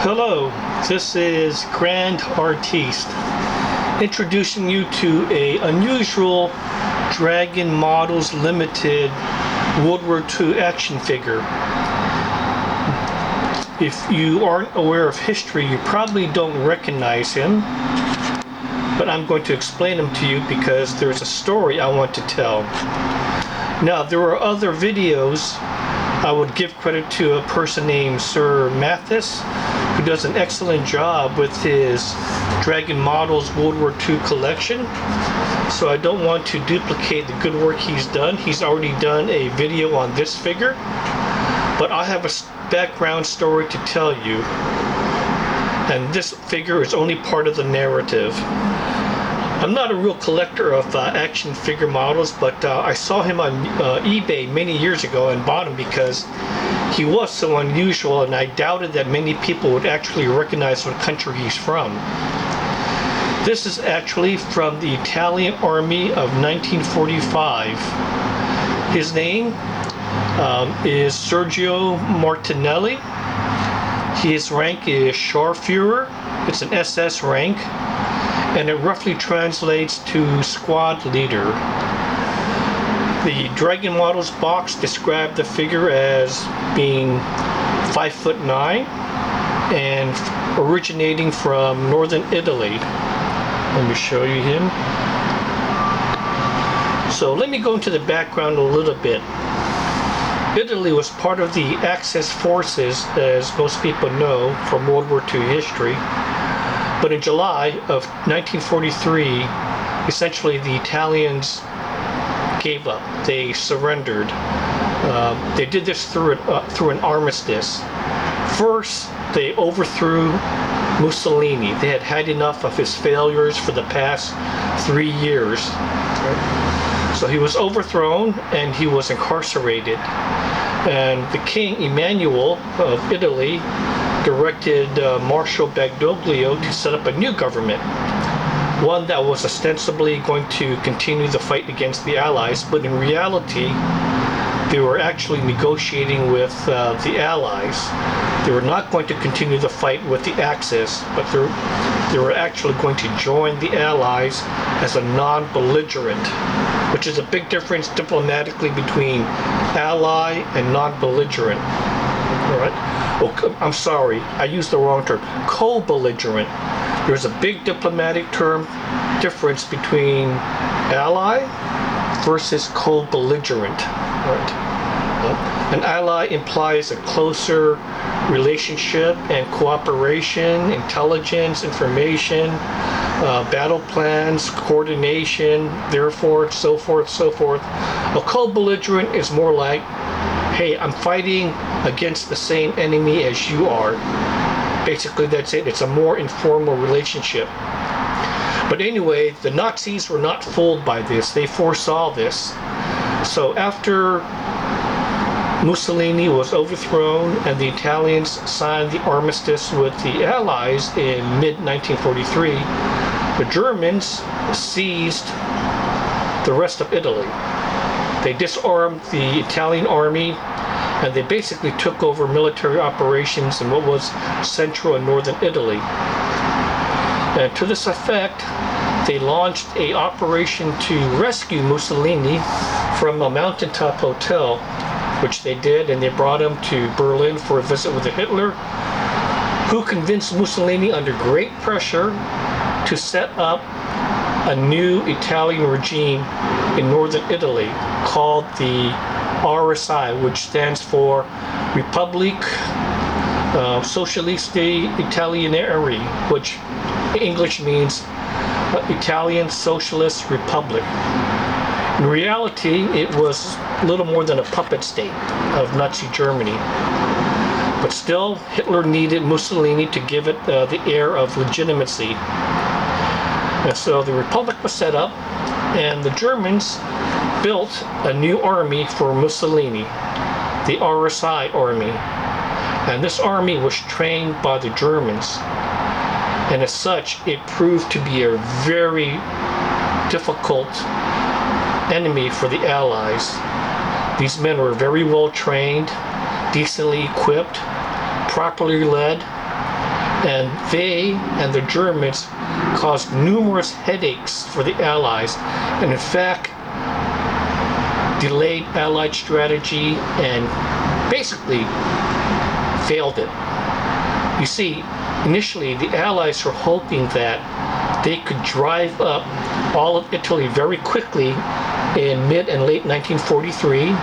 Hello, this is Grand Artiste introducing you to a unusual Dragon Models Limited World War II action figure. If you aren't aware of history, you probably don't recognize him, but I'm going to explain him to you because there's a story I want to tell. Now, there are other videos. I would give credit to a person named Sir Mathis, who does an excellent job with his Dragon Models World War II collection. So I don't want to duplicate the good work he's done. He's already done a video on this figure, but I have a background story to tell you. And this figure is only part of the narrative. I'm not a real collector of action figure models, but I saw him on eBay many years ago and bought him because he was so unusual, and I doubted that many people would actually recognize what country he's from. This is actually from the Italian Army of 1945. His name is Sergio Martelli. His rank is Sharfuher. It's an SS rank, and it roughly translates to squad leader. The Dragon Models box described the figure as being 5'9" and originating from northern Italy. Let me show you him. So let me go into the background a little bit. Italy was part of the Axis forces, as most people know from World War II history. But in July of 1943, essentially the Italians gave up. They surrendered. They did this through an armistice. First, they overthrew Mussolini. They had had enough of his failures for the past 3 years. So he was overthrown and he was incarcerated. And the King Emmanuel of Italy directed Marshal Badoglio to set up a new government, one that was ostensibly going to continue the fight against the Allies, but in reality they were actually negotiating with the Allies. They were not going to continue the fight with the Axis, but they were actually going to join the Allies as a non-belligerent, which is a big difference diplomatically between ally and non-belligerent. All right. Oh, I'm sorry, I used the wrong term. Co-belligerent. There's a big diplomatic term difference between ally versus co-belligerent. Right. An ally implies a closer relationship and cooperation, intelligence, information, battle plans, coordination, therefore, so forth, so forth. A co-belligerent is more like, hey, I'm fighting against the same enemy as you are. Basically, that's it. It's a more informal relationship. But anyway, the Nazis were not fooled by this. They foresaw this. So after Mussolini was overthrown and the Italians signed the armistice with the Allies in mid-1943, the Germans seized the rest of Italy. They disarmed the Italian army, and they basically took over military operations in what was central and northern Italy. And to this effect, they launched an operation to rescue Mussolini from a mountaintop hotel, which they did, and they brought him to Berlin for a visit with Hitler, who convinced Mussolini under great pressure to set up a new Italian regime in northern Italy called the RSI, which stands for Republic Socialist Italy, which in English means Italian Socialist Republic. In reality, it was little more than a puppet state of Nazi Germany. But still, Hitler needed Mussolini to give it the air of legitimacy. And so the Republic was set up, and the Germans built a new army for Mussolini, the RSI army. And this army was trained by the Germans. And as such, it proved to be a very difficult enemy for the Allies. These men were very well trained, decently equipped, properly led, and they and the Germans caused numerous headaches for the Allies, and in fact delayed Allied strategy and basically failed it. You see, initially the Allies were hoping that they could drive up all of Italy very quickly in mid and late 1943,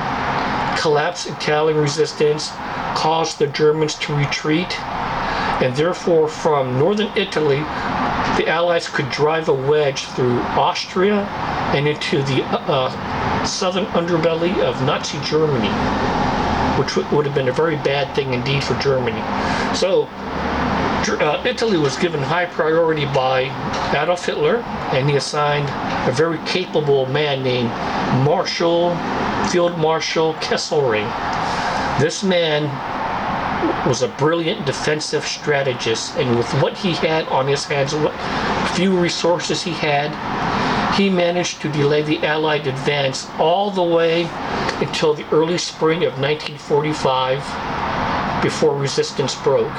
collapse Italian resistance, cause the Germans to retreat, and therefore from northern Italy the Allies could drive a wedge through Austria and into the southern underbelly of Nazi Germany, which would have been a very bad thing indeed for Germany. So Italy was given high priority by Adolf Hitler, and he assigned a very capable man named Field Marshal Kesselring. This man was a brilliant defensive strategist, and with what he had on his hands, what few resources he had, he managed to delay the Allied advance all the way until the early spring of 1945 before resistance broke.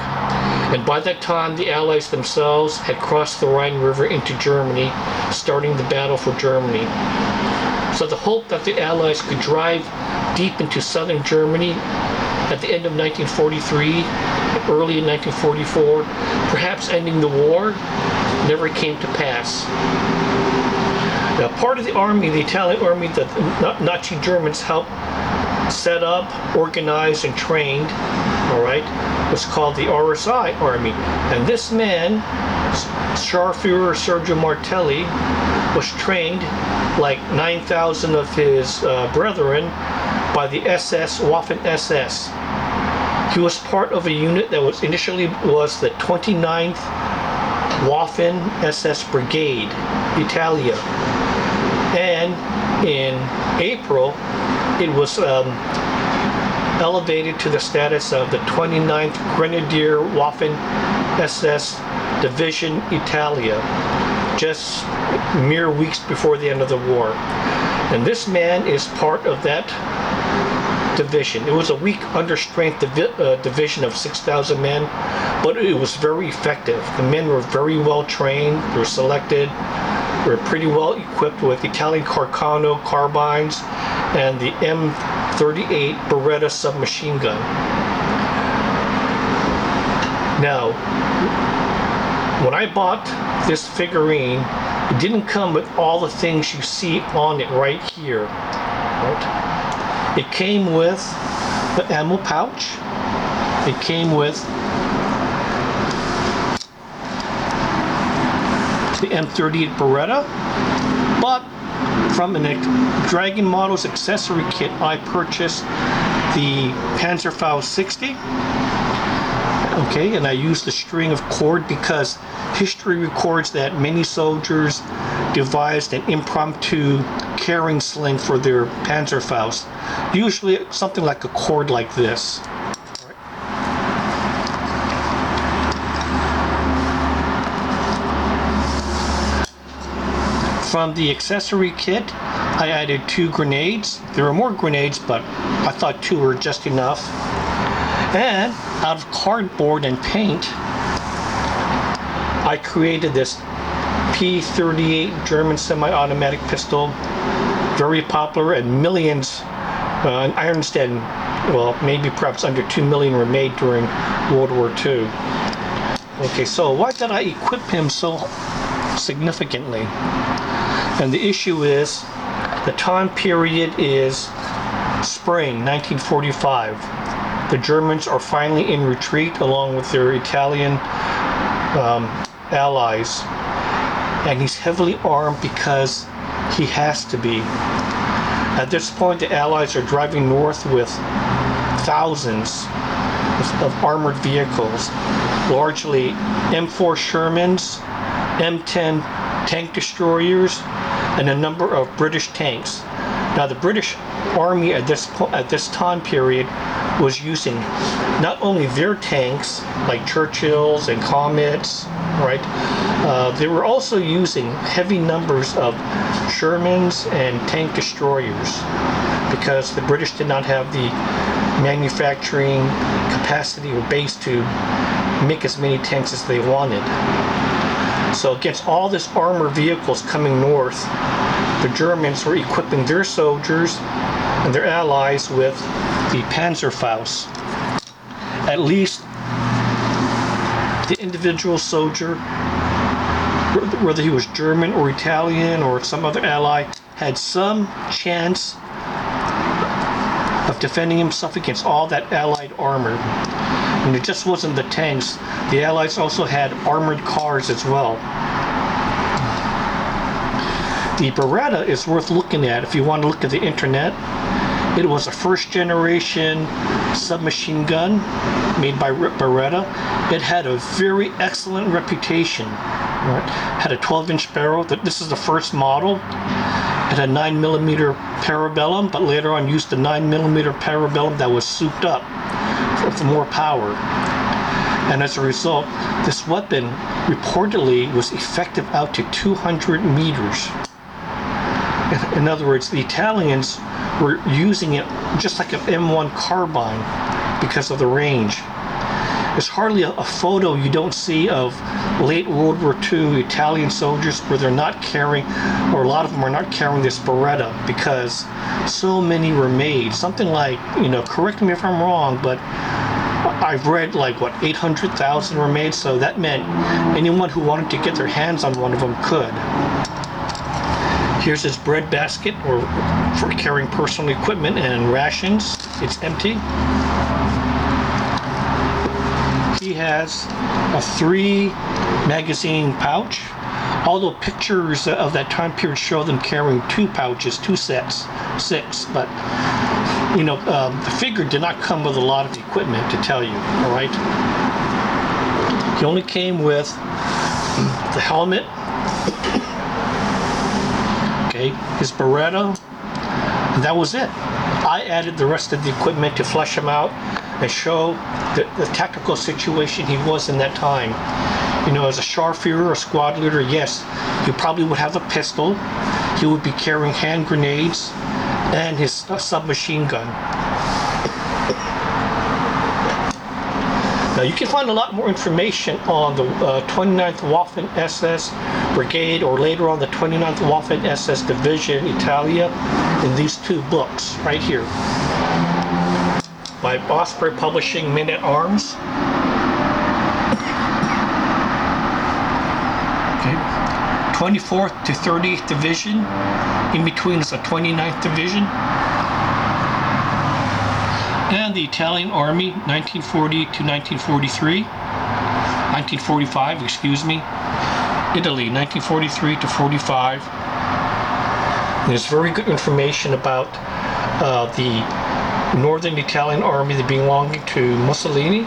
And by that time, the Allies themselves had crossed the Rhine River into Germany, starting the battle for Germany. So the hope that the Allies could drive deep into southern Germany at the end of 1943, early in 1944, perhaps ending the war, never came to pass. Now, part of the army, the Italian army that Nazi Germans helped set up, organize, and trained, was called the RSI Army. And this man, Sharfuher Sergio Martelli, was trained like 9,000 of his brethren by the SS, Waffen SS. He was part of a unit that was initially the 29th Waffen SS Brigade, Italia. And in April, it was elevated to the status of the 29th Grenadier Waffen SS Division, Italia, just mere weeks before the end of the war. And this man is part of that division. It was a weak, understrength division of 6,000 men, but it was very effective. The men were very well trained, they were selected, were pretty well equipped with Italian Carcano carbines and the M38 Beretta submachine gun. Now, when I bought this figurine, it didn't come with all the things you see on it right here. It came with the ammo pouch. It came with the M38 Beretta, but from a Dragon Models accessory kit, I purchased the Panzerfaust 60. And I used the string of cord because history records that many soldiers devised an impromptu carrying sling for their Panzerfaust, usually something like a cord like this. From the accessory kit, I added 2 grenades. There were more grenades, but I thought 2 were just enough. And out of cardboard and paint, I created this P38 German semi-automatic pistol, very popular, and millions, I understand, well, maybe perhaps under 2 million were made during World War II. So why did I equip him so significantly? And the issue is, the time period is spring 1945. The Germans are finally in retreat along with their Italian allies, and he's heavily armed because he has to be. At this point, the Allies are driving north with thousands of armored vehicles, largely M4 Shermans, M10 tank destroyers, and a number of British tanks. Now, the British Army at this time period was using not only their tanks, like Churchills and Comets, they were also using heavy numbers of Shermans and tank destroyers because the British did not have the manufacturing capacity or base to make as many tanks as they wanted. So against all this armored vehicles coming north, the Germans were equipping their soldiers and their allies with the Panzerfausts. At least the individual soldier, whether he was German or Italian or some other ally, had some chance of defending himself against all that allied armor. And it just wasn't the tanks. The Allies also had armored cars as well. The Beretta is worth looking at if you want to look at the internet. It was a first generation submachine gun made by Beretta. It had a very excellent reputation. Right? Had a 12-inch barrel. This is the first model. It had 9mm parabellum, but later on used the 9mm parabellum that was souped up for more power. And as a result, this weapon reportedly was effective out to 200 meters. In other words, the Italians were using it just like an M1 carbine because of the range. There's hardly a photo you don't see of late World War II Italian soldiers where they're not carrying, or a lot of them are not carrying this Beretta, because so many were made. Something like, correct me if I'm wrong, but I've read like, 800,000 were made, so that meant anyone who wanted to get their hands on one of them could. Here's his bread basket, or for carrying personal equipment and rations. It's empty. He has a 3-magazine pouch, although pictures of that time period show them carrying 2 pouches, 2 sets, 6, but the figure did not come with a lot of equipment, to tell you, all right? He only came with the helmet, okay, his Beretta, and that was it. I added the rest of the equipment to flesh him out and show the tactical situation he was in that time. As a Sharfuhrer, a squad leader, yes, he probably would have a pistol. He would be carrying hand grenades and his submachine gun. Now you can find a lot more information on the 29th Waffen SS Brigade, or later on the 29th Waffen SS Division, Italia, in these 2 books right here by Osprey Publishing, Men at Arms. Okay. 24th to 30th Division. In between is the 29th Division. And the Italian Army, 1940 to 1943. 1945, excuse me. Italy, 1943 to 45. There's very good information about the Northern Italian Army belonging to Mussolini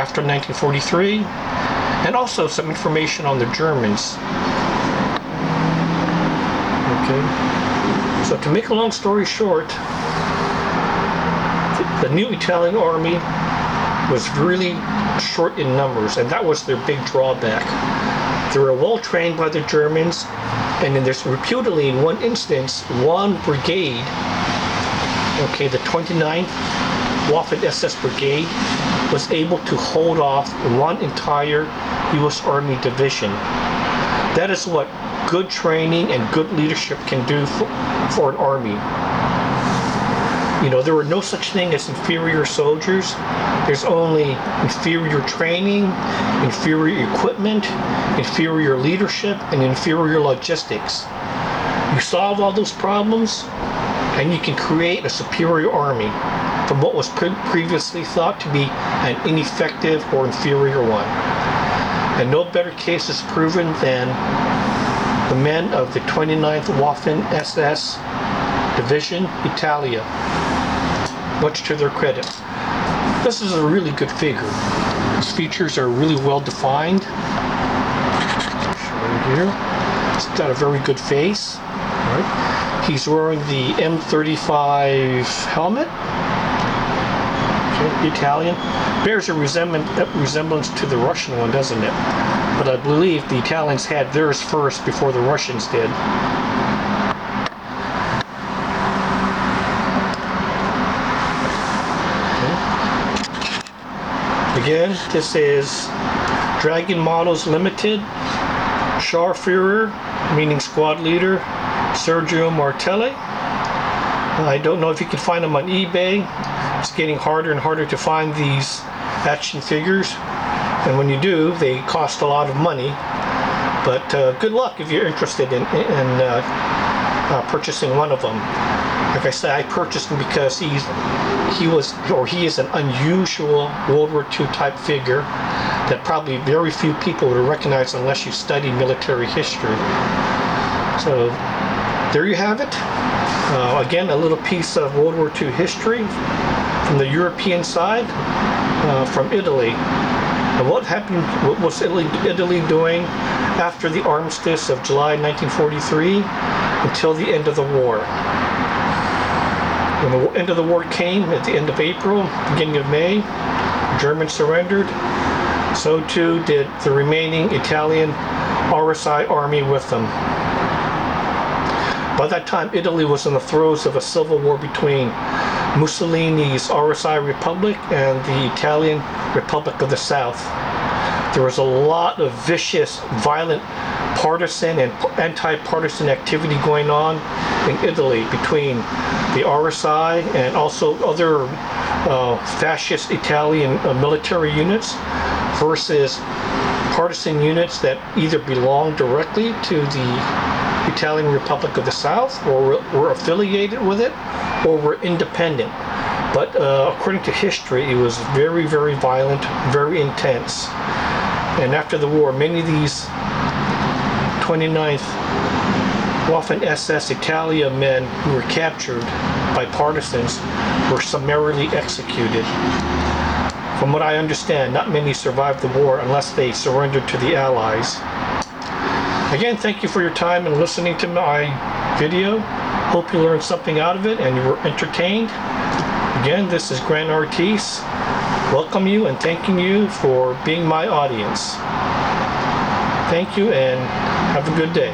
after 1943, and also some information on the Germans. Okay, so to make a long story short, the new Italian Army was really short in numbers, and that was their big drawback. They were well trained by the Germans, and then there's reputedly, in one instance, one brigade, okay, the 29th Waffen SS Brigade, was able to hold off one entire U.S. Army division. That is what good training and good leadership can do for an army. There were no such thing as inferior soldiers. There's only inferior training, inferior equipment, inferior leadership, and inferior logistics. You solve all those problems, and you can create a superior army from what was previously thought to be an ineffective or inferior one. And no better case is proven than the men of the 29th Waffen SS Division, Italia. Much to their credit. This is a really good figure. His features are really well defined. Right here. He's got a very good face. Right. He's wearing the M35 helmet. Okay, Italian. Bears a resemblance to the Russian one, doesn't it? But I believe the Italians had theirs first before the Russians did. Again, this is Dragon Models Ltd. Sharfuher, meaning squad leader, Sergio Martelli. I don't know if you can find them on eBay. It's getting harder and harder to find these action figures, and when you do, they cost a lot of money. But good luck if you're interested in purchasing one of them. Like I said, I purchased him because he is an unusual World War II type figure that probably very few people would recognize unless you study military history. So there you have it. Again, a little piece of World War II history from the European side, from Italy. And what happened? What was Italy doing after the armistice of July 1943 until the end of the war? When the end of the war came at the end of April, beginning of May, Germans surrendered. So too did the remaining Italian RSI army with them. By that time, Italy was in the throes of a civil war between Mussolini's RSI Republic and the Italian Republic of the South. There was a lot of vicious, violent, partisan and anti-partisan activity going on in Italy between the RSI and also other fascist Italian military units versus partisan units that either belonged directly to the Italian Republic of the South, or were affiliated with it, or were independent. But according to history, it was very, very violent, very intense. And after the war, many of these 29th Waffen SS Italia men who were captured by partisans were summarily executed. From what I understand, not many survived the war unless they surrendered to the Allies. Again, thank you for your time and listening to my video. Hope you learned something out of it and you were entertained. Again, this is Grand Artiste. Welcome you and thanking you for being my audience. Thank you and have a good day.